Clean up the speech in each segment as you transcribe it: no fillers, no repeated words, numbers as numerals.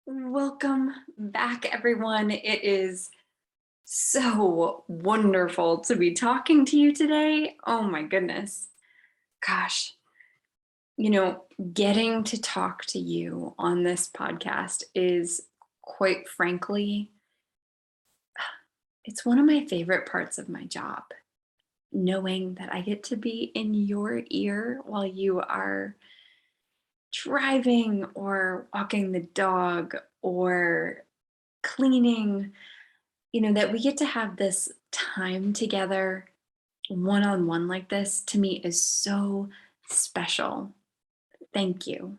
Welcome back, everyone. It is so wonderful to be talking to you today. Oh my goodness. Gosh, you know, getting to talk to you on this podcast is quite frankly, it's one of my favorite parts of my job. Knowing that I get to be in your ear while you are driving or walking the dog or cleaning, that we get to have this time together one on one like this to me is so special. Thank you.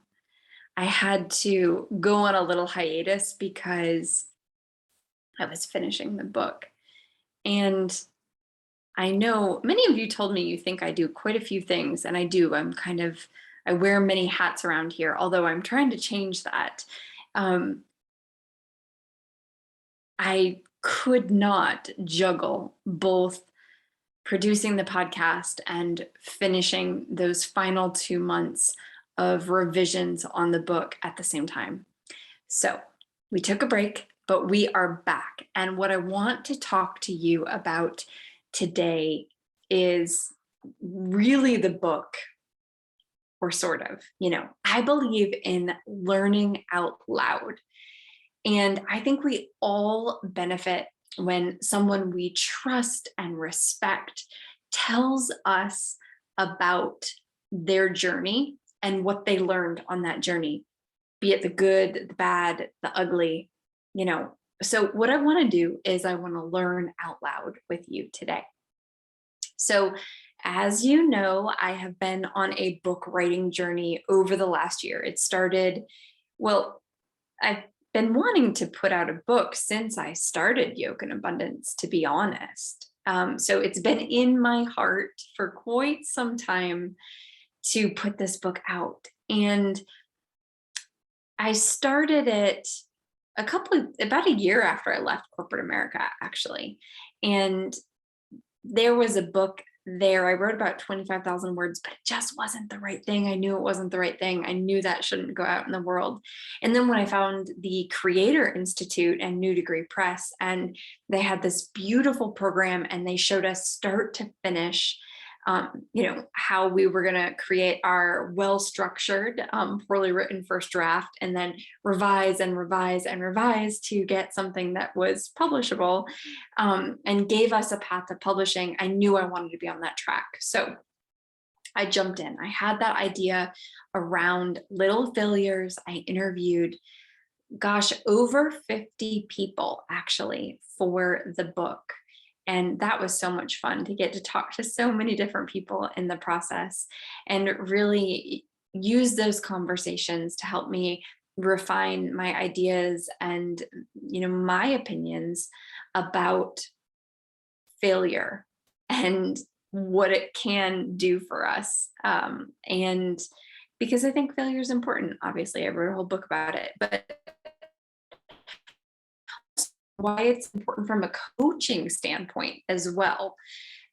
I had to go on a little hiatus because I was finishing the book. And I know many of you told me you think I do quite a few things, and I do. I wear many hats around here, although I'm trying to change that. Um, I could not juggle both producing the podcast and finishing those final 2 months of revisions on the book at the same time. So we took a break, but we are back. And what I want to talk to you about today is really the book, or sort of. I believe in learning out loud. And I think we all benefit when someone we trust and respect tells us about their journey and what they learned on that journey, be it the good, the bad, the ugly. So what I want to do is I want to learn out loud with you today. So as you know, I have been on a book writing journey over the last year. It started, well, I've been wanting to put out a book since I started Yoke and Abundance, to be honest. So it's been in my heart for quite some time to put this book out. And I started it about a year after I left corporate America, actually. And there was a book there. I wrote about 25,000 words, but it just wasn't the right thing. I knew it wasn't the right thing. I knew that shouldn't go out in the world. And then when I found the Creator Institute and New Degree Press, and they had this beautiful program and they showed us start to finish, how we were going to create our well-structured, poorly written first draft, and then revise and revise and revise to get something that was publishable, and gave us a path to publishing. I knew I wanted to be on that track. So I jumped in. I had that idea around little failures. I interviewed, over 50 people actually for the book. And that was so much fun to get to talk to so many different people in the process and really use those conversations to help me refine my ideas and, my opinions about failure and what it can do for us. And because I think failure is important, obviously, I wrote a whole book about it, but why it's important from a coaching standpoint as well.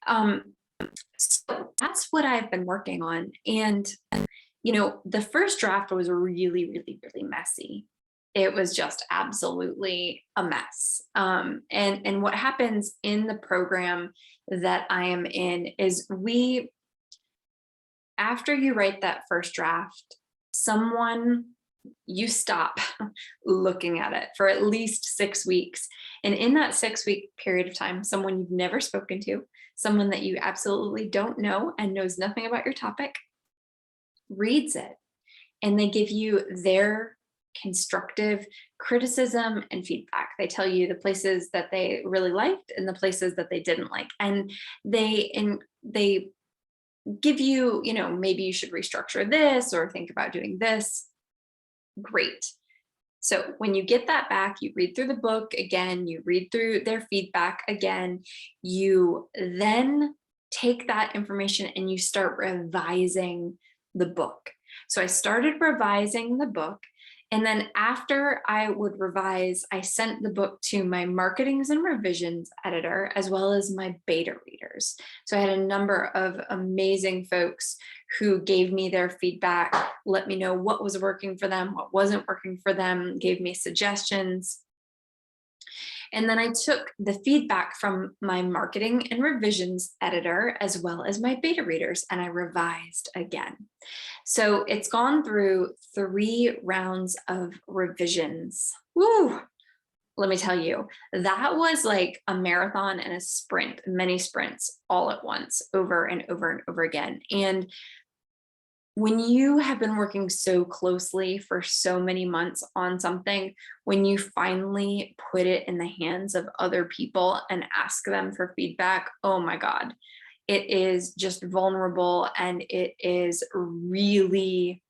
So that's what I've been working on. And, the first draft was really, really, really messy. It was just absolutely a mess. And what happens in the program that I am in is after you write that first draft, you stop looking at it for at least 6 weeks. And in that 6-week period of time, someone you've never spoken to, someone that you absolutely don't know and knows nothing about your topic, reads it. And they give you their constructive criticism and feedback. They tell you the places that they really liked and the places that they didn't like. And they give you, maybe you should restructure this or think about doing this. Great. So when you get that back, you read through the book again, you read through their feedback again, you then take that information and you start revising the book. So I started revising the book, And then after I would revise, I sent the book to my marketings and revisions editor, as well as my beta readers. So I had a number of amazing folks who gave me their feedback, let me know what was working for them, what wasn't working for them, gave me suggestions. And then I took the feedback from my marketing and revisions editor, as well as my beta readers, and I revised again. So it's gone through 3 rounds of revisions. Woo! Let me tell you, that was like a marathon and a sprint, many sprints all at once, over and over and over again. And when you have been working so closely for so many months on something, when you finally put it in the hands of other people and ask them for feedback, oh my God, it is just vulnerable and it is really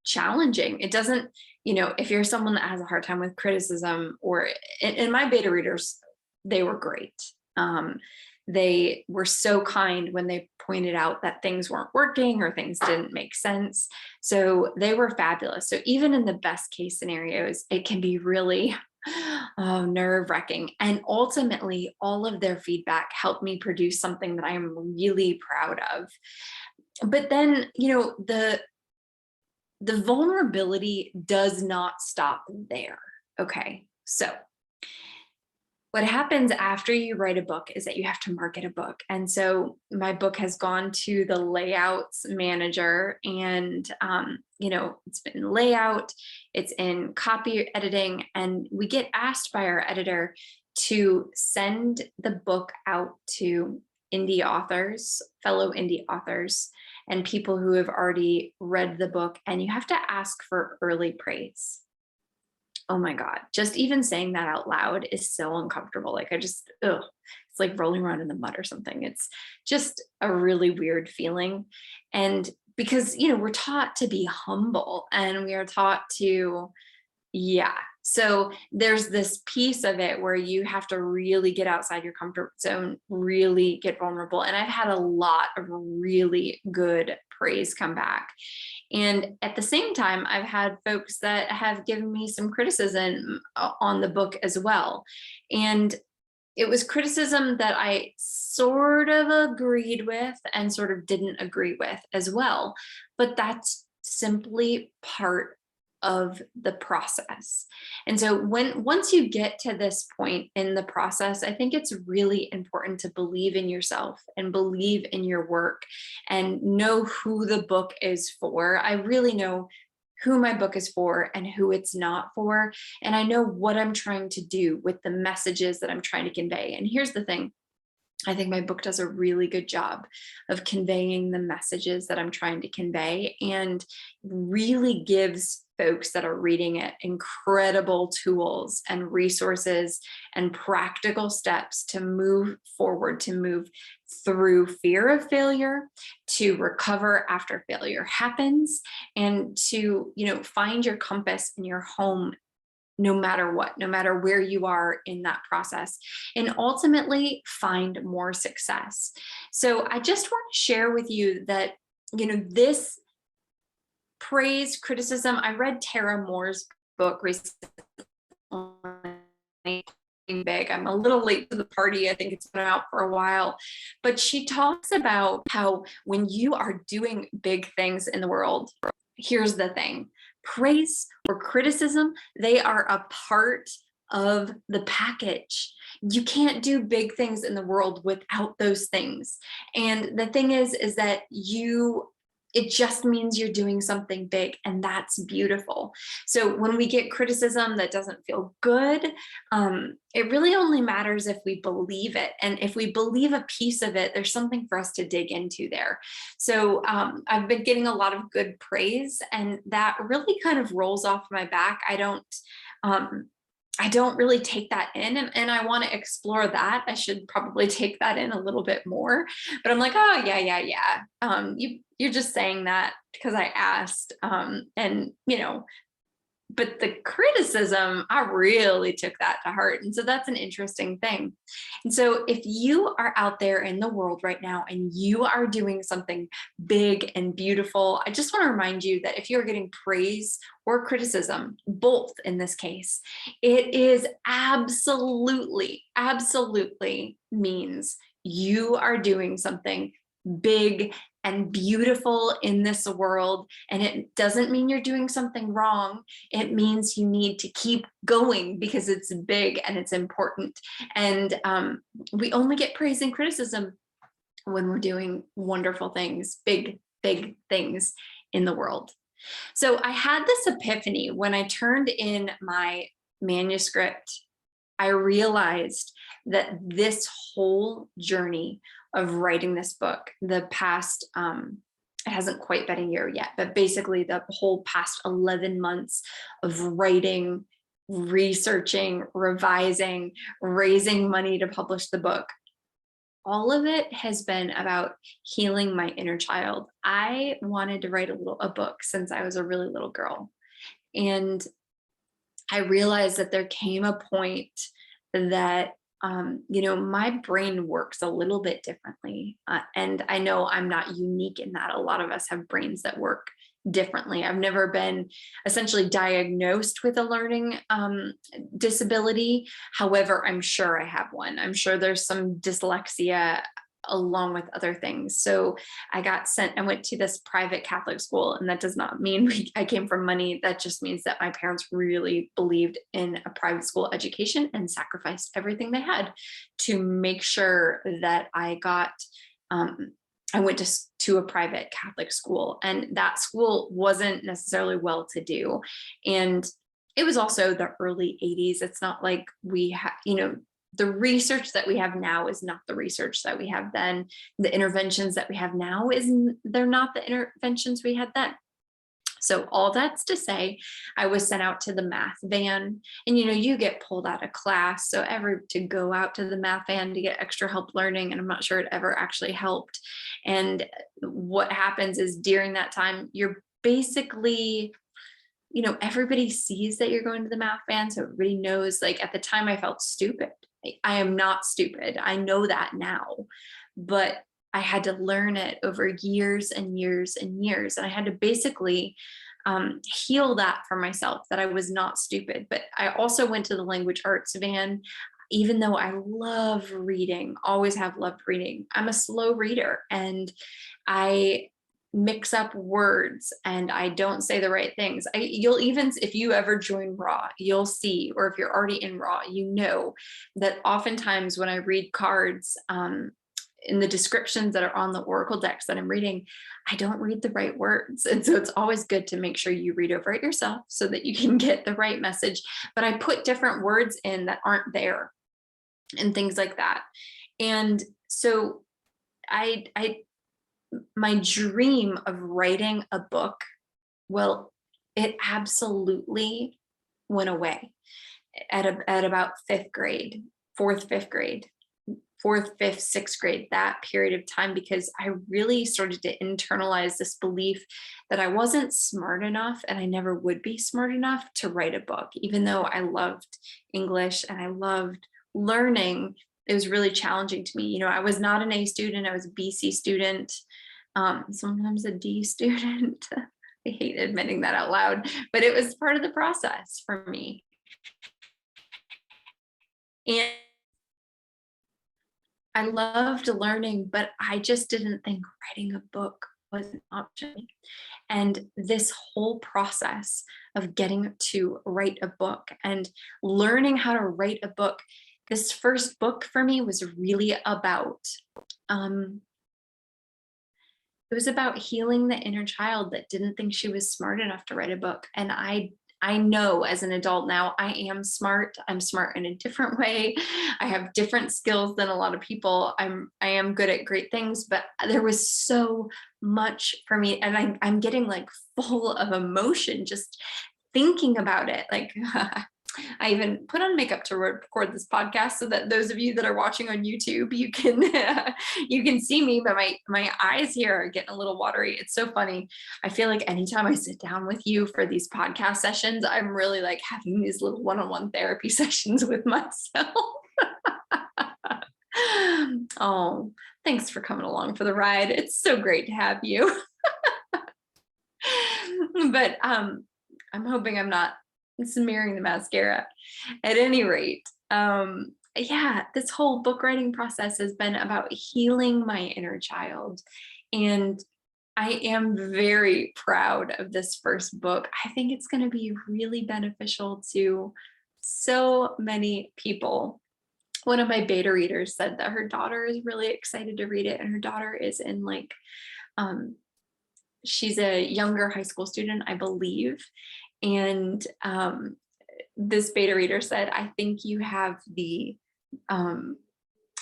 challenging. It doesn't, if you're someone that has a hard time with criticism, or in my beta readers, they were great. They were so kind when they pointed out that things weren't working or things didn't make sense. So they were fabulous. So even in the best case scenarios, it can be really nerve-wracking. And ultimately, all of their feedback helped me produce something that I am really proud of. But then, the vulnerability does not stop there. Okay, so what happens after you write a book is that you have to market a book. And so my book has gone to the layouts manager, and it's been layout, it's in copy editing, and we get asked by our editor to send the book out to indie authors, fellow indie authors, and people who have already read the book, and you have to ask for early praise. Oh my God, just even saying that out loud is so uncomfortable. Like it's like rolling around in the mud or something. It's just a really weird feeling. And because, we're taught to be humble, and we are taught to, so there's this piece of it where you have to really get outside your comfort zone, really get vulnerable. And I've had a lot of really good praise come back. And at the same time, I've had folks that have given me some criticism on the book as well. And it was criticism that I sort of agreed with and sort of didn't agree with as well. But that's simply part of the process. And so once you get to this point in the process, I think it's really important to believe in yourself and believe in your work and know who the book is for. I really know who my book is for and who it's not for. And I know what I'm trying to do with the messages that I'm trying to convey. And here's the thing. I think my book does a really good job of conveying the messages that I'm trying to convey, and really gives folks that are reading it incredible tools and resources and practical steps to move forward, to move through fear of failure, to recover after failure happens, and to, find your compass in your home, no matter what, no matter where you are in that process, and ultimately find more success. So I just want to share with you that, this praise, criticism, I read Tara Moore's book recently, Big. I'm a little late to the party. I think it's been out for a while, but she talks about how when you are doing big things in the world, here's the thing: praise or criticism, they are a part of the package. You can't do big things in the world without those things. And the thing is that it just means you're doing something big, and that's beautiful. So when we get criticism that doesn't feel good, it really only matters if we believe it. And if we believe a piece of it, there's something for us to dig into there. So I've been getting a lot of good praise, and that really kind of rolls off my back. I don't really take that in, and I want to explore that. I should probably take that in a little bit more, but I'm like, oh yeah. You're just saying that because I asked, and But the criticism, I really took that to heart. And so that's an interesting thing. And so if you are out there in the world right now and you are doing something big and beautiful, I just want to remind you that if you're getting praise or criticism, both in this case, it is absolutely, absolutely means you are doing something big and beautiful in this world. And it doesn't mean you're doing something wrong. It means you need to keep going because it's big and it's important. And we only get praise and criticism when we're doing wonderful things, big, big things in the world. So I had this epiphany when I turned in my manuscript. I realized that this whole journey of writing this book, the past, it hasn't quite been a year yet, but basically the whole past 11 months of writing, researching, revising, raising money to publish the book, all of it has been about healing my inner child. I wanted to write a book since I was a really little girl. And I realized that there came a point that, my brain works a little bit differently. And I know I'm not unique in that. A lot of us have brains that work differently. I've never been essentially diagnosed with a learning disability. However, I'm sure I have one. I'm sure there's some dyslexia along with other things. So I went to this private Catholic school, and that does not mean I came from money. That just means that my parents really believed in a private school education and sacrificed everything they had to make sure that I went to a private Catholic school, and that school wasn't necessarily well-to-do. And it was also the early 80s. It's not like we have, the research that we have now is not the research that we have then. The interventions that we have now they're not the interventions we had then. So all that's to say, I was sent out to the math van, and you get pulled out of class. So to go out to the math van to get extra help learning, and I'm not sure it ever actually helped. And what happens is during that time, you're basically, everybody sees that you're going to the math van. So everybody knows, like at the time I felt stupid. I am not stupid. I know that now, but I had to learn it over years and years and years. And I had to basically heal that for myself, that I was not stupid. But I also went to the language arts van. Even though I love reading, always have loved reading, I'm a slow reader, and I mix up words and I don't say the right things. You'll even, if you ever join Raw, you'll see, or if you're already in Raw, that oftentimes when I read cards, in the descriptions that are on the Oracle decks that I'm reading, I don't read the right words. And so it's always good to make sure you read over it yourself so that you can get the right message. But I put different words in that aren't there and things like that. And so my dream of writing a book, well, it absolutely went away at about fifth, fifth, sixth grade, that period of time, because I really started to internalize this belief that I wasn't smart enough, and I never would be smart enough to write a book. Even though I loved English and I loved learning, it was really challenging to me. I was not an A student. I was a BC student, sometimes a D student. I hate admitting that out loud, but it was part of the process for me. And I loved learning, but I just didn't think writing a book was an option. And this whole process of getting to write a book and learning how to write a book, this first book for me was really about, it was about healing the inner child that didn't think she was smart enough to write a book. And I know as an adult now, I am smart. I'm smart in a different way. I have different skills than a lot of people. I am good at great things, but there was so much for me. And I'm getting like full of emotion just thinking about it. Like I even put on makeup to record this podcast so that those of you that are watching on YouTube, you can you can see me, but my eyes here are getting a little watery. It's so funny. I feel like anytime I sit down with you for these podcast sessions, I'm really like having these little one-on-one therapy sessions with myself. Oh, thanks for coming along for the ride. It's so great to have you. But I'm hoping I'm not smearing the mascara. At any rate, yeah, this whole book writing process has been about healing my inner child. And I am very proud of this first book. I think it's going to be really beneficial to so many people. One of my beta readers said that her daughter is really excited to read it, and her daughter is in like, she's a younger high school student, I believe. And this beta reader said, I think you have the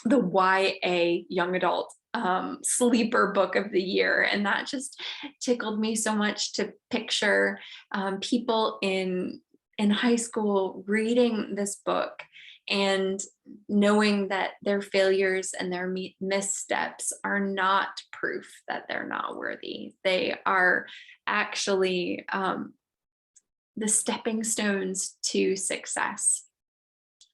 YA young adult sleeper book of the year. And that just tickled me so much to picture people in high school reading this book and knowing that their failures and their missteps are not proof that they're not worthy. They are actually the stepping stones to success.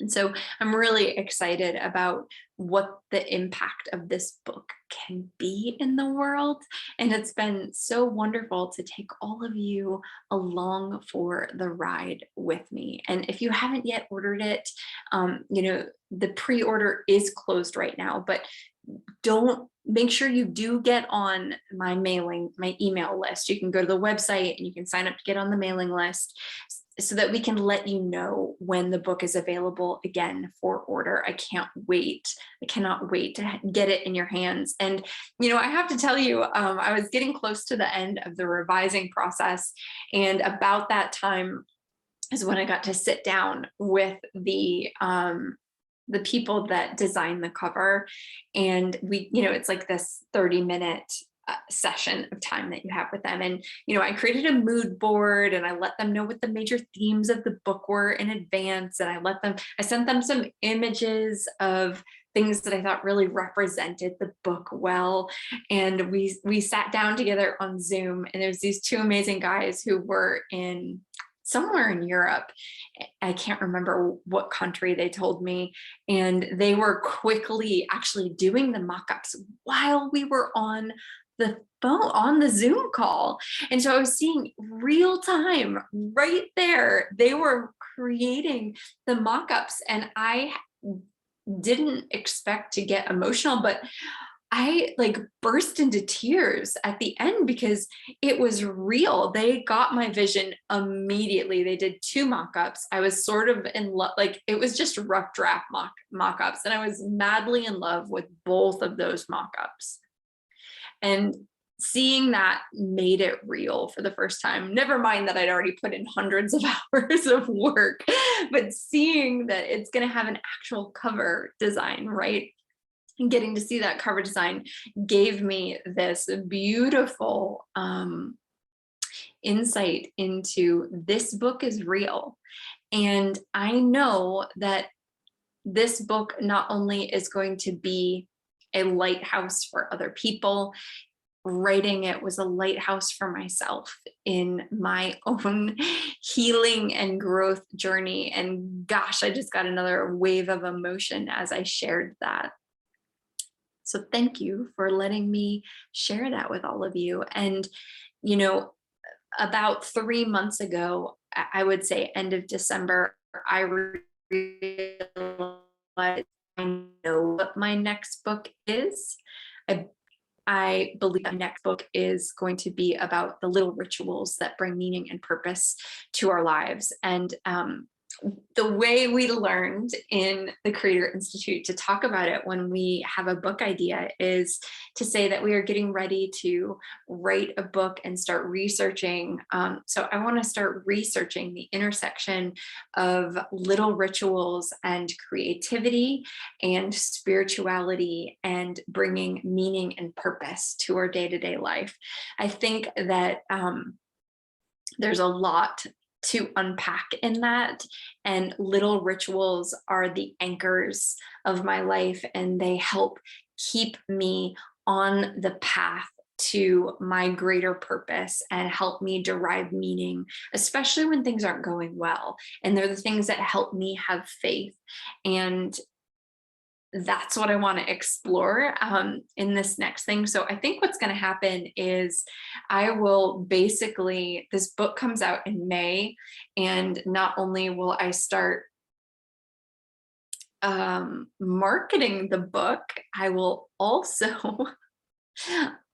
And so I'm really excited about what the impact of this book can be in the world. And it's been so wonderful to take all of you along for the ride with me. And if you haven't yet ordered it, the pre-order is closed right now, but make sure you do get on my email list. You can go to the website and you can sign up to get on the mailing list so that we can let you know when the book is available again for order. I cannot wait to get it in your hands. And, I have to tell you, I was getting close to the end of the revising process. And about that time is when I got to sit down with the people that design the cover. And it's like this 30-minute session of time that you have with them. And, I created a mood board and I let them know what the major themes of the book were in advance. And I sent them some images of things that I thought really represented the book well. And we sat down together on Zoom, and there's these two amazing guys who were somewhere in Europe. I can't remember what country they told me. And they were quickly actually doing the mock-ups while we were on the phone, on the Zoom call. And so I was seeing real time right there. They were creating the mock-ups, and I didn't expect to get emotional, but I burst into tears at the end because it was real. They got my vision immediately. They did 2 mock-ups. I was sort of in love, it was just rough draft mock-ups. And I was madly in love with both of those mock-ups. And seeing that made it real for the first time. Never mind that I'd already put in hundreds of hours of work, but seeing that it's going to have an actual cover design, right? And getting to see that cover design gave me this beautiful insight into this book is real. And I know that this book not only is going to be a lighthouse for other people, writing it was a lighthouse for myself in my own healing and growth journey. And gosh, I just got another wave of emotion as I shared that. So thank you for letting me share that with all of you. And, about 3 months ago, I would say end of December, I realized I know what my next book is. I believe the next book is going to be about the little rituals that bring meaning and purpose to our lives. And the way we learned in the Creator Institute to talk about it when we have a book idea is to say that we are getting ready to write a book and start researching. So I want to start researching the intersection of little rituals and creativity and spirituality and bringing meaning and purpose to our day-to-day life. I think that there's a lot to unpack in that. And little rituals are the anchors of my life, and they help keep me on the path to my greater purpose and help me derive meaning, especially when things aren't going well. And they're the things that help me have faith. And that's what I want to explore in this next thing. So I think what's going to happen is I will basically, this book comes out in May, and not only will I start marketing the book, I will also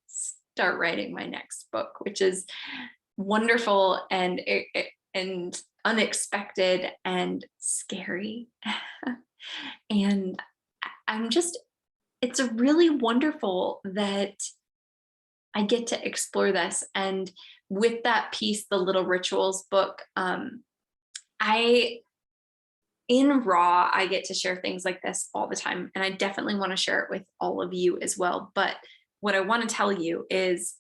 start writing my next book, which is wonderful and unexpected and scary. And I'm just, it's a really wonderful that I get to explore this. And with that piece, the Little Rituals book, in Raw, I get to share things like this all the time. And I definitely want to share it with all of you as well. But what I want to tell you is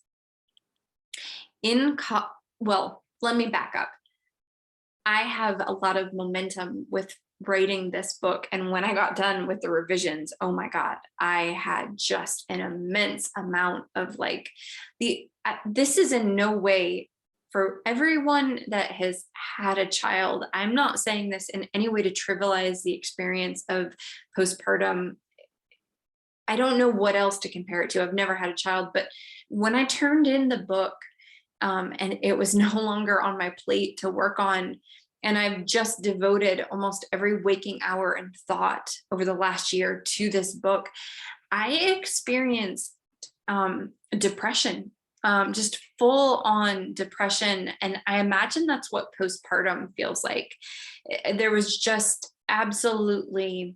well, let me back up. I have a lot of momentum with writing this book. And when I got done with the revisions, oh my God, I had just an immense amount of this is in no way for everyone that has had a child. I'm not saying this in any way to trivialize the experience of postpartum. I don't know what else to compare it to. I've never had a child, but when I turned in the book, and it was no longer on my plate to work on, and I've just devoted almost every waking hour and thought over the last year to this book, I experienced depression, just full on depression. And I imagine that's what postpartum feels like. There was just absolutely,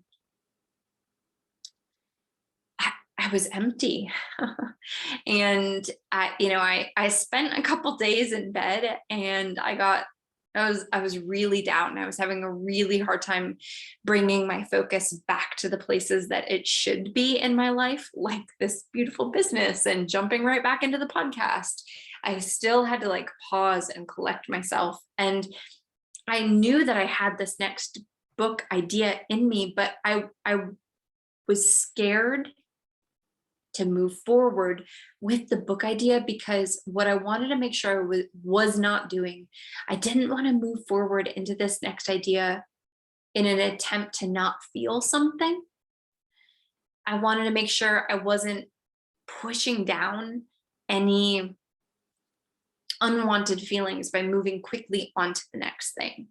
I was empty. And I spent a couple days in bed, and I was really down. I was having a really hard time bringing my focus back to the places that it should be in my life, like this beautiful business and jumping right back into the podcast. I still had to pause and collect myself. And I knew that I had this next book idea in me, but I was scared to move forward with the book idea, because what I wanted to make sure I was not doing, I didn't want to move forward into this next idea in an attempt to not feel something. I wanted to make sure I wasn't pushing down any unwanted feelings by moving quickly onto the next thing.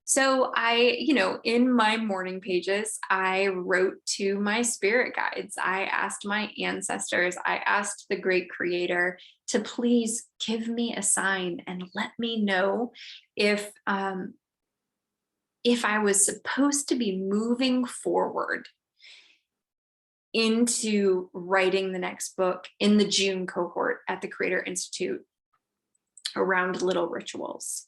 So in my morning pages, I wrote to my spirit guides. I asked my ancestors, I asked the great creator to please give me a sign and let me know if I was supposed to be moving forward into writing the next book in the June cohort at the Creator Institute around little rituals.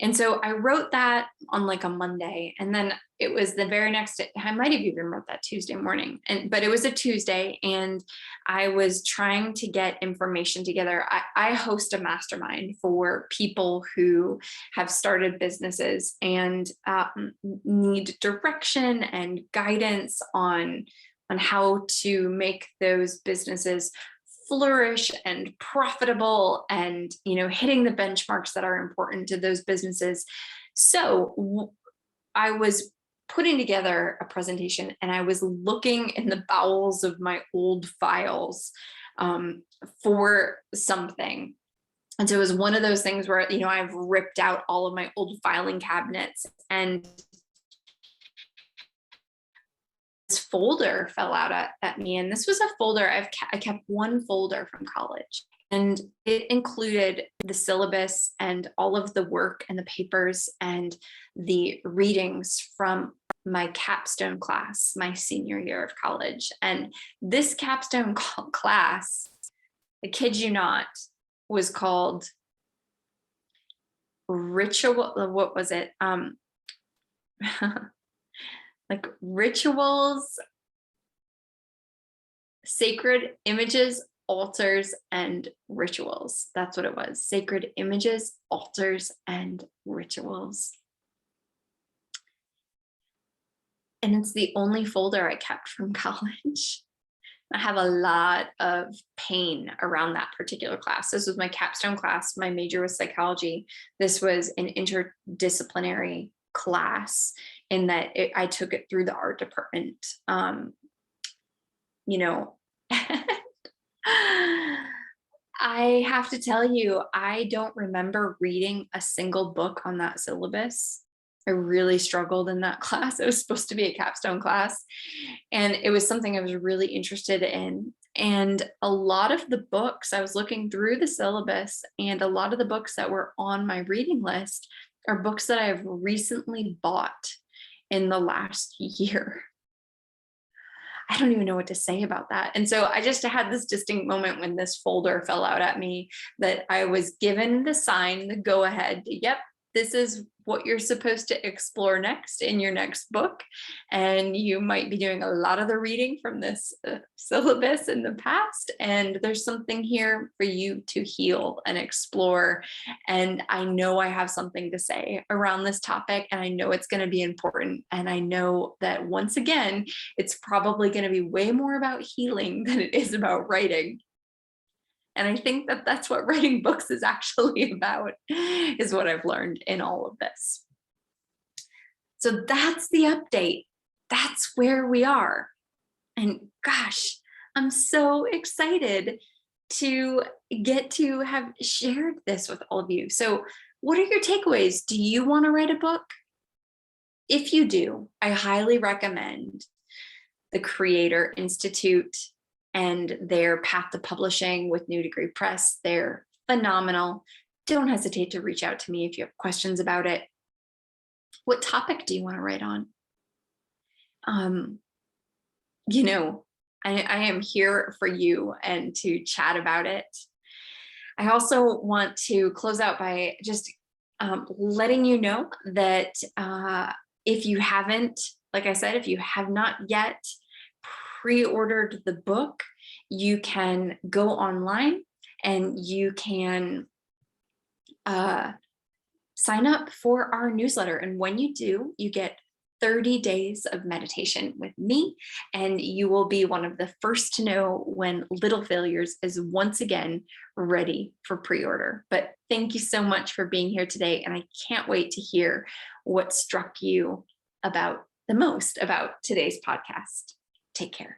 And so I wrote that on a Monday, and then it was the very next day. I might have even wrote that Tuesday morning, but it was a Tuesday, and I was trying to get information together. I host a mastermind for people who have started businesses and need direction and guidance on how to make those businesses flourish and profitable and hitting the benchmarks that are important to those businesses. So I was putting together a presentation, and I was looking in the bowels of my old files for something. And so it was one of those things where I've ripped out all of my old filing cabinets, and this folder fell out at me. And this was a folder, I kept one folder from college, and it included the syllabus and all of the work and the papers and the readings from my capstone class, my senior year of college. And this capstone class, I kid you not, was called Ritual, what was it? Rituals, Sacred Images, altars, and rituals. That's what it was. Sacred images, altars, and rituals. And it's the only folder I kept from college. I have a lot of pain around that particular class. This was my capstone class. My major was psychology. This was an interdisciplinary class in that I took it through the art department. You know, I have to tell you, I don't remember reading a single book on that syllabus. I really struggled in that class. It was supposed to be a capstone class, and it was something I was really interested in. And a lot of the books, I was looking through the syllabus, and a lot of the books that were on my reading list are books that I have recently bought in the last year. I don't even know what to say about that. And so I just had this distinct moment when this folder fell out at me that I was given the sign, the go ahead. Yep, this is what you're supposed to explore next in your next book. And you might be doing a lot of the reading from this syllabus in the past. And there's something here for you to heal and explore. And I know I have something to say around this topic, and I know it's going to be important. And I know that once again, it's probably going to be way more about healing than it is about writing. And I think that that's what writing books is actually about, is what I've learned in all of this. So that's the update. That's where we are. And gosh, I'm so excited to get to have shared this with all of you. So what are your takeaways? Do you want to write a book? If you do, I highly recommend the Creator Institute and their Path to Publishing with New Degree Press. They're phenomenal. Don't hesitate to reach out to me if you have questions about it. What topic do you want to write on? You know, I am here for you and to chat about it. I also want to close out by just letting you know that if you haven't, like I said, if you have not yet pre-ordered the book, you can go online and you can sign up for our newsletter. And when you do, you get 30 days of meditation with me, and you will be one of the first to know when Little Failures is once again ready for pre-order. But thank you so much for being here today, and I can't wait to hear what struck you about the most about today's podcast. Take care.